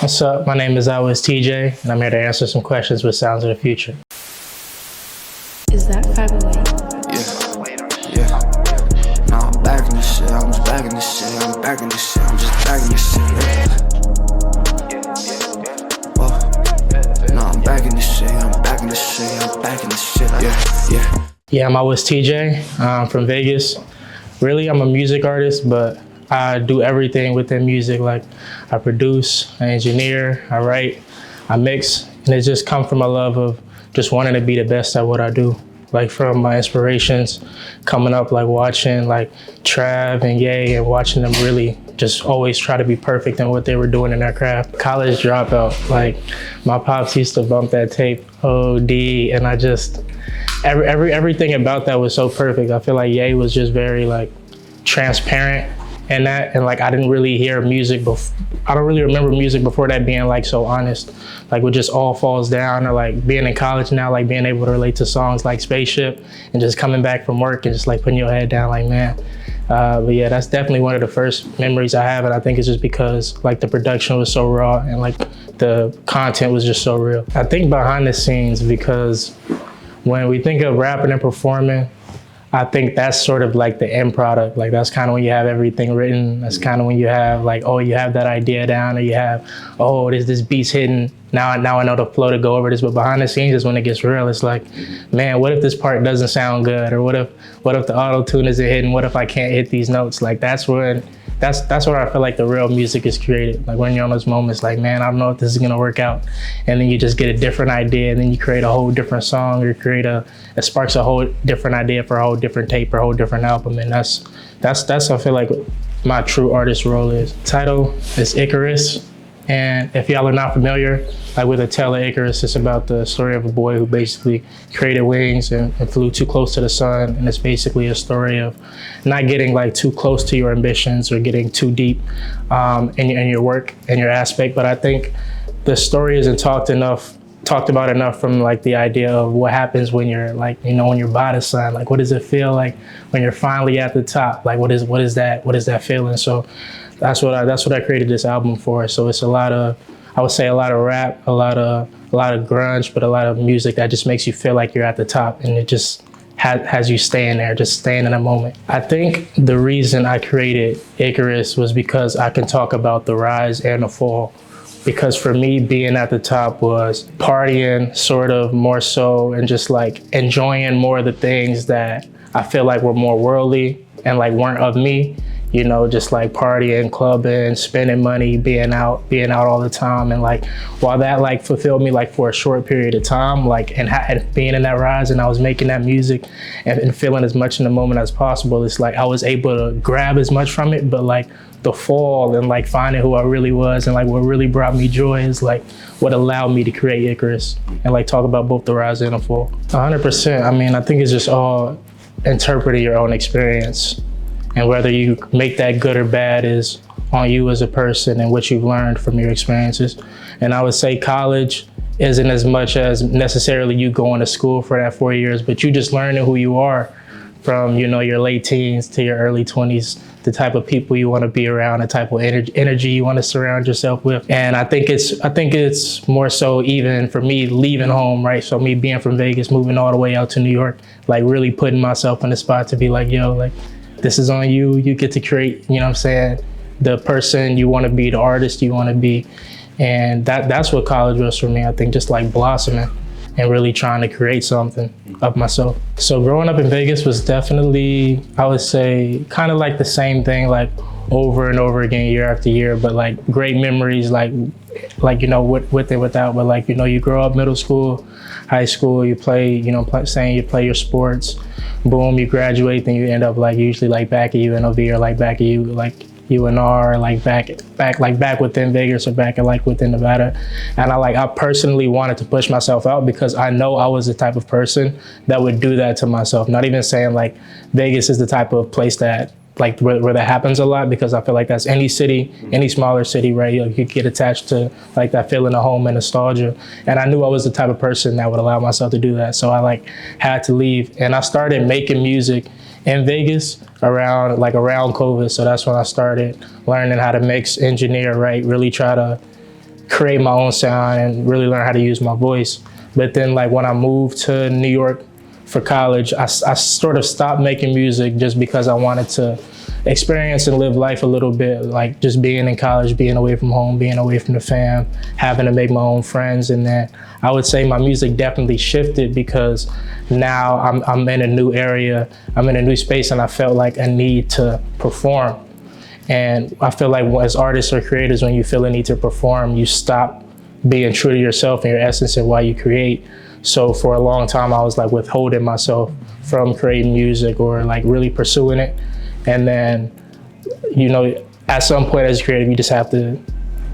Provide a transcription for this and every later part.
What's up? My name is iwastj, and I'm here to answer some questions with sounds of the future. Is that 508? Yeah. Nah, I'm back in this shit. I'm just back in this shit. I'm back in this shit. I'm just back in this shit. Whoa. Nah, I'm back in this shit. I'm back in this shit. I'm back in this shit. Yeah, I'm iwastj. I'm from Vegas. Really, I'm a music artist, but I do everything within music. Like, I produce, I engineer, I write, I mix, and it just comes from a love of just wanting to be the best at what I do. Like, from my inspirations coming up, like watching like Trav and Ye and watching them really just always try to be perfect in what they were doing in their craft. College dropout, like my pops used to bump that tape OD, and I just, everything about that was so perfect. I feel like Ye was just very like transparent in that, and like I didn't really hear music before. I don't really remember music before that being like so honest. Like, it just all falls down, or like being in college now, like being able to relate to songs like Spaceship and just coming back from work and just like putting your head down like, man. But yeah, that's definitely one of the first memories I have, and I think it's just because like the production was so raw and like the content was just so real. I think behind the scenes, because when we think of rapping and performing, I think that's sort of like the end product. Like, that's kind of when you have everything written. That's kind of when you have like, oh, you have that idea down, or you have, oh, this beat's hidden. Now I know the flow to go over this. But behind the scenes is when it gets real. It's like, man, what if this part doesn't sound good? Or what if the auto-tune isn't hidden? What if I can't hit these notes? Like, that's where I feel like the real music is created. Like, when you're on those moments, like, man, I don't know if this is gonna work out. And then you just get a different idea, and then you create a whole different song, or it sparks a whole different idea for a whole different tape or a whole different album. And that's I feel like my true artist role is. Title is Icarus. And if y'all are not familiar, like with A Tale of Icarus, it's about the story of a boy who basically created wings and flew too close to the sun. And it's basically a story of not getting like too close to your ambitions or getting too deep in your work and your aspect. But I think the story isn't talked about enough from like the idea of what happens when you're like, when you're by the sun. Like, what does it feel like when you're finally at the top? Like, what is that feeling? So that's what I created this album for. So it's I would say a lot of rap, a lot of grunge, but a lot of music that just makes you feel like you're at the top, and it just has you staying there, just staying in a moment. I think the reason I created Icarus was because I can talk about the rise and the fall. Because for me, being at the top was partying sort of more so, and just like enjoying more of the things that I feel like were more worldly and like weren't of me. Just like partying, clubbing, spending money, being out all the time. And like, while that like fulfilled me like for a short period of time, like, and being in that rise, and I was making that music and feeling as much in the moment as possible, it's like I was able to grab as much from it. But like the fall and like finding who I really was and like what really brought me joy is like what allowed me to create Icarus and like talk about both the rise and the fall. 100%. I mean, I think it's just all interpreting your own experience. And whether you make that good or bad is on you as a person and what you've learned from your experiences. And I would say college isn't as much as necessarily you going to school for that 4 years, but you just learning who you are from, your late teens to your early 20s, the type of people you want to be around, the type of energy you want to surround yourself with. And I think it's more so even for me leaving home, right? So me being from Vegas, moving all the way out to New York, like really putting myself in the spot to be like, yo, like, this is on you. You get to create, the person you want to be, the artist you want to be. And that's what college was for me. I think just like blossoming and really trying to create something of myself. So growing up in Vegas was definitely, I would say, kind of like the same thing, like over and over again, year after year, but like great memories, like with and without. But like, you grow up middle school, high school, you play, saying you play your sports, boom, you graduate, then you end up like usually like back at UNLV or like back at UNR, or like back within Vegas or back at like within Nevada. And I personally wanted to push myself out because I know I was the type of person that would do that to myself. Not even saying like Vegas is the type of place that like where that happens a lot, because I feel like that's any city, any smaller city, right? You get attached to like that feeling of home and nostalgia. And I knew I was the type of person that would allow myself to do that. So I like had to leave, and I started making music in Vegas around COVID. So that's when I started learning how to mix, engineer, right? Really try to create my own sound and really learn how to use my voice. But then like when I moved to New York for college, I sort of stopped making music just because I wanted to experience and live life a little bit, like just being in college, being away from home, being away from the fam, having to make my own friends. And then I would say my music definitely shifted because now I'm in a new area, I'm in a new space, and I felt like a need to perform. And I feel like as artists or creators, when you feel a need to perform, you stop being true to yourself and your essence and why you create. So for a long time, I was like withholding myself from creating music or like really pursuing it. And then, you know, at some point as a creative, you just have to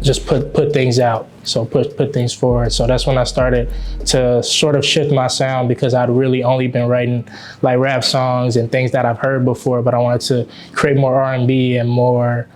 just put things out. So put things forward. So that's when I started to sort of shift my sound, because I'd really only been writing like rap songs and things that I've heard before, but I wanted to create more R&B and more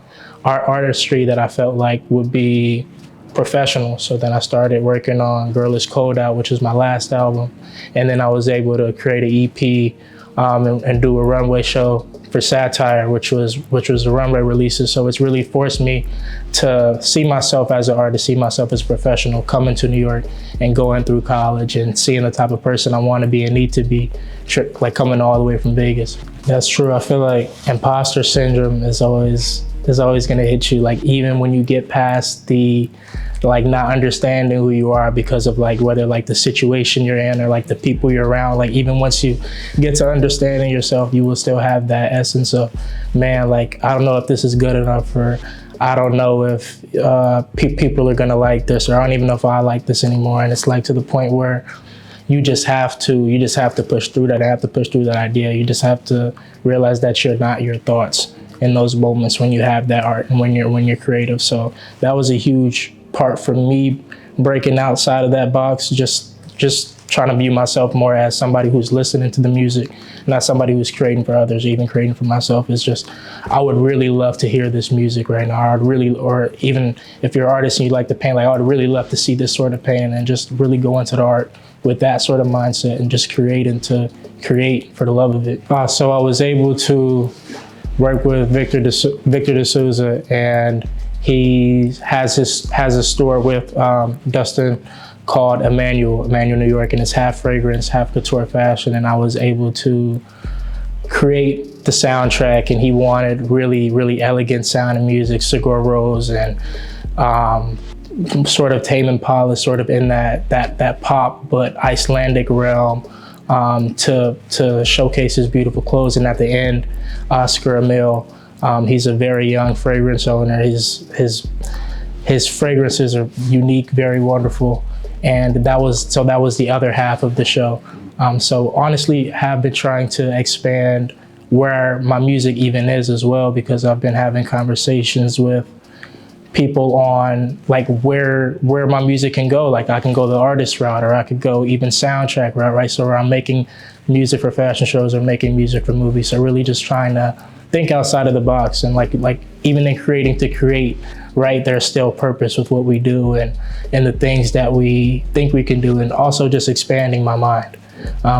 artistry that I felt like would be professional. So then I started working on Girl Is Cold Out, which was my last album. And then I was able to create an EP and do a runway show for Satire, which was the runway releases. So it's really forced me to see myself as an artist, see myself as a professional, coming to New York and going through college and seeing the type of person I want to be and need to be, like coming all the way from Vegas. That's true. I feel like imposter syndrome is always going to hit you, like even when you get past the like not understanding who you are because of like whether like the situation you're in or like the people you're around. Like even once you get to understanding yourself, you will still have that essence of, man, like I don't know if this is good enough, or I don't know if people are gonna like this, or I don't even know if I like this anymore. And it's like to the point where you just have to push through that. I have to push through that idea. You just have to realize that you're not your thoughts in those moments when you have that art and when you're creative. So that was a huge part for me, breaking outside of that box, just trying to view myself more as somebody who's listening to the music, not somebody who's creating for others, even creating for myself. It's just, I would really love to hear this music right now. Or even if you're an artist and you like to paint, like I would really love to see this sort of painting and just really go into the art with that sort of mindset and just create for the love of it. So I was able to work with Victor D'Souza, and he has a store with Dustin called Emmanuel, New York, and it's half fragrance, half couture fashion. And I was able to create the soundtrack, and he wanted really, really elegant sound and music, Sigur Rós and sort of Tame Impala, sort of in that pop but Icelandic realm, to showcase his beautiful clothes. And at the end, Oscar Emil, he's a very young fragrance owner. His fragrances are unique, very wonderful. And that was the other half of the show. So honestly, have been trying to expand where my music even is as well, because I've been having conversations with people on like where my music can go. Like I can go the artist route, or I could go even soundtrack route, right? So I'm making music for fashion shows or making music for movies. So really just trying to think outside of the box, and like even in creating to create, right? There's still purpose with what we do and the things that we think we can do, and also just expanding my mind.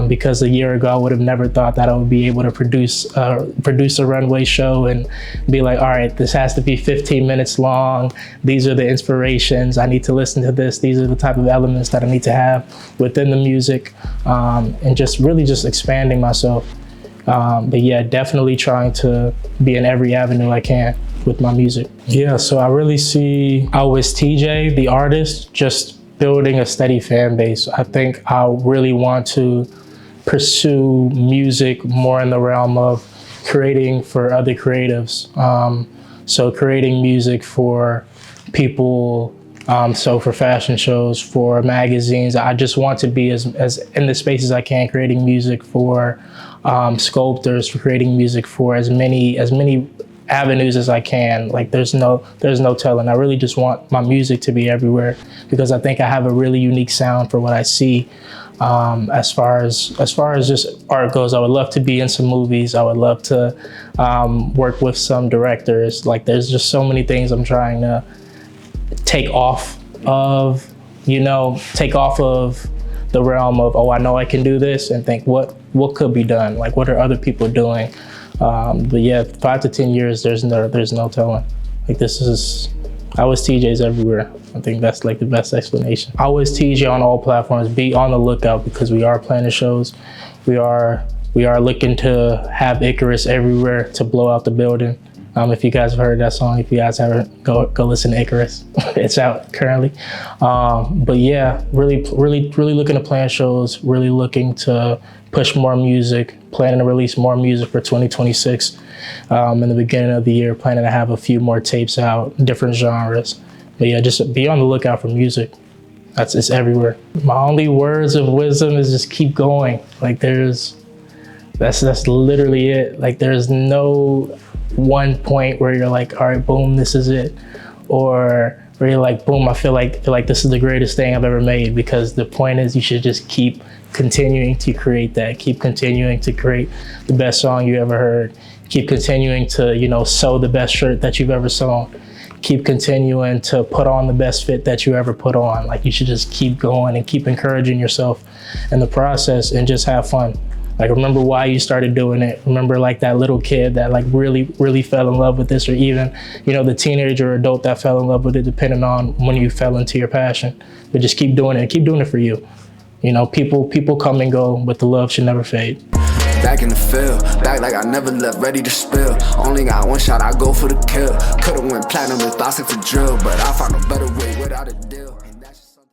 Because a year ago, I would have never thought that I would be able to produce a runway show and be like, all right, this has to be 15 minutes long. These are the inspirations. I need to listen to this. These are the type of elements that I need to have within the music, and just really just expanding myself. But yeah, definitely trying to be in every avenue I can with my music. Yeah, so I really see iwastj, the artist, just building a steady fan base. I think I really want to pursue music more in the realm of creating for other creatives. So creating music for people, so for fashion shows, for magazines. I just want to be as in the spaces I can, creating music for sculptors, for creating music for as many avenues as I can. Like there's no telling. I really just want my music to be everywhere, because I think I have a really unique sound for what I see. As far as just art goes, I would love to be in some movies. I would love to work with some directors. Like there's just so many things I'm trying to take off of the realm of, oh, I know I can do this, and think what could be done? Like what are other people doing? But yeah, 5 to 10 years, there's no telling. Like this is iwastj's everywhere. I think that's like the best explanation. iwastj on all platforms. Be on the lookout because we are planning shows. We are looking to have Icarus everywhere to blow out the building. If you guys have heard that song, if you guys haven't, go listen to Icarus. It's out currently. But yeah, really looking to plan shows, really looking to push more music, planning to release more music for 2026. In the beginning of the year, planning to have a few more tapes out, different genres. But yeah, just be on the lookout for music. It's everywhere. My only words of wisdom is just keep going. Like that's literally it. Like there's no one point where you're like, all right, boom, this is it. Or where you're like, boom, I feel like this is the greatest thing I've ever made. Because the point is you should just keep continuing to create that. Keep continuing to create the best song you ever heard. Keep continuing to, sew the best shirt that you've ever sewn. Keep continuing to put on the best fit that you ever put on. Like you should just keep going and keep encouraging yourself in the process and just have fun. Like remember why you started doing it. Remember like that little kid that like really fell in love with this, or even, the teenager or adult that fell in love with it, depending on when you fell into your passion. But just keep doing it. Keep doing it for you. People come and go, but the love should never fade. Back in the field, back like I never left, ready to spill. Only got one shot, I go for the kill. Could've went platinum with thoughts like a drill, but I found a better way without a deal.